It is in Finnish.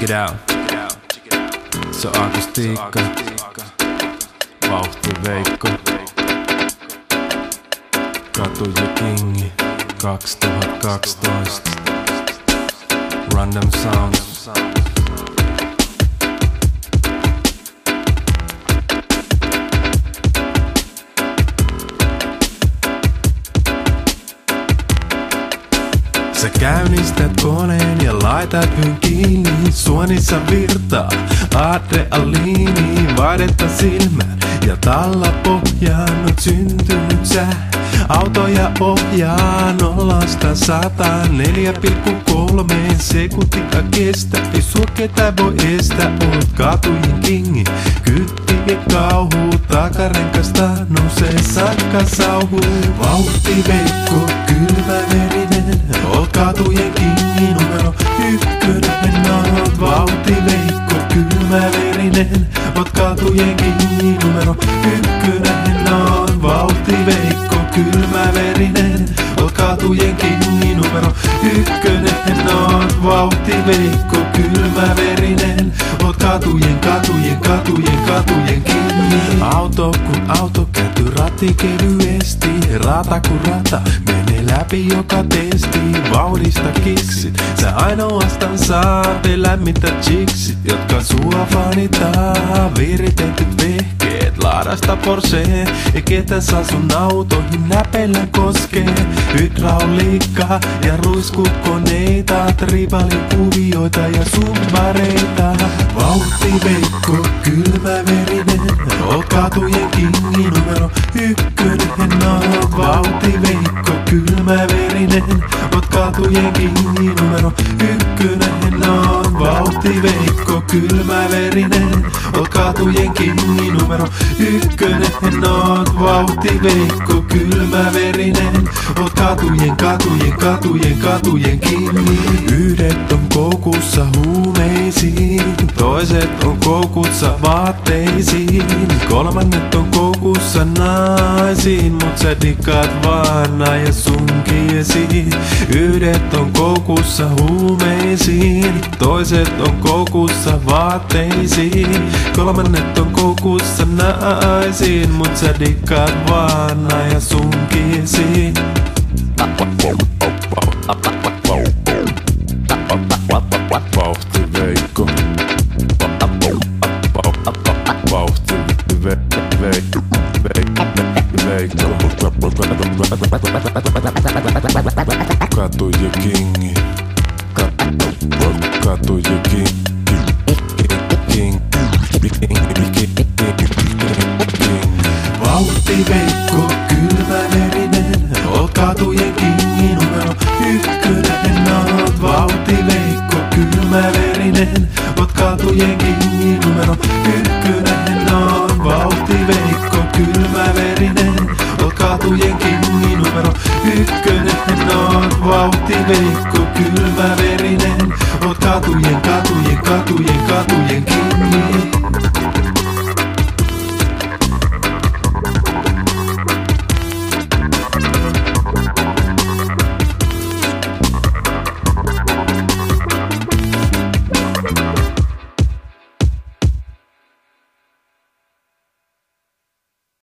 it out. Se on akustiikka, Vauhti Veikko, Katu ja Kingi, 2012. Random Sounds. Sä käynnistät koneen ja laitat hyn kiinni. Suonissa virtaa adrenaliini. Vaihdetta silmään ja talla pohjaan oot syntynyt sä. Autoja ohjaa 0–100 4,3 sekuntia kestä. Ei sua ketä voi estää, oot katujen kingi. Kyttien kauhu, takarenkasta nousee sakka sauhu. Vauhti Veikko, kylmäverinen, oot katujen kingi numero 1. Oot Vauhti Veikko, kylmäverinen, oot katujen kingi numero 1. Oot Vauhti Veikko, kylmäverinen, oot katujen kingi numero 1. Oot Vauhti Veikko, kylmäverinen, oot katujen kingi. Auto kun auto kääntyy ratti kevyesti. Rata kun rata menee läpi joka testi. Vauhdista kiksit, sä ainoastaan saat lämmintä chiksit, jotka sua fanitaa. Viritetyt vehkeet, laadasta Porsche, ei ketä saa sun autoihin näpellä koskee. Hydrauliikka ja ruiskukoneita, tribalikuvioita ja subbareita. Vauhti Veikko, kylmäverinen, oot katujen kingi numero 1. Oot Vauhti Veikko, kylmäverinen, oot katujen kingi numero 1. Oot Vauhti Veikko, kylmäverinen, oot katujen kingi numero 1. Oot Vauhti Veikko, kylmäverinen, oot katujen kingi. Yhdet on koukussa huumeisiin, toiset on koukussa vaatteisiin, kolmannet on koukussa naisiin, mut sä dikkaat vaan ja sunkiesiin. Yhdet on koukussa huumeisiin, toiset on koukussa vaatteisiin, kolmannet on koukussa naisiin, mut sä dikkaat vaan ja sunkiesiin. Vauhti Veikko, Vauhti Veikko, Katu ja Kingi, Katu ja Vauhti Veikko, kylmäverinen, oot katujen kingi numero 1. Oot Vauhti Veikko, kylmäverinen, oot katujen kingi numero 1. Oot Vauhti Veikko, kylmäverinen, oot katujen kingi numero 1. Oot Vauhti Veikko, kylmäverinen, oot katujen kingi.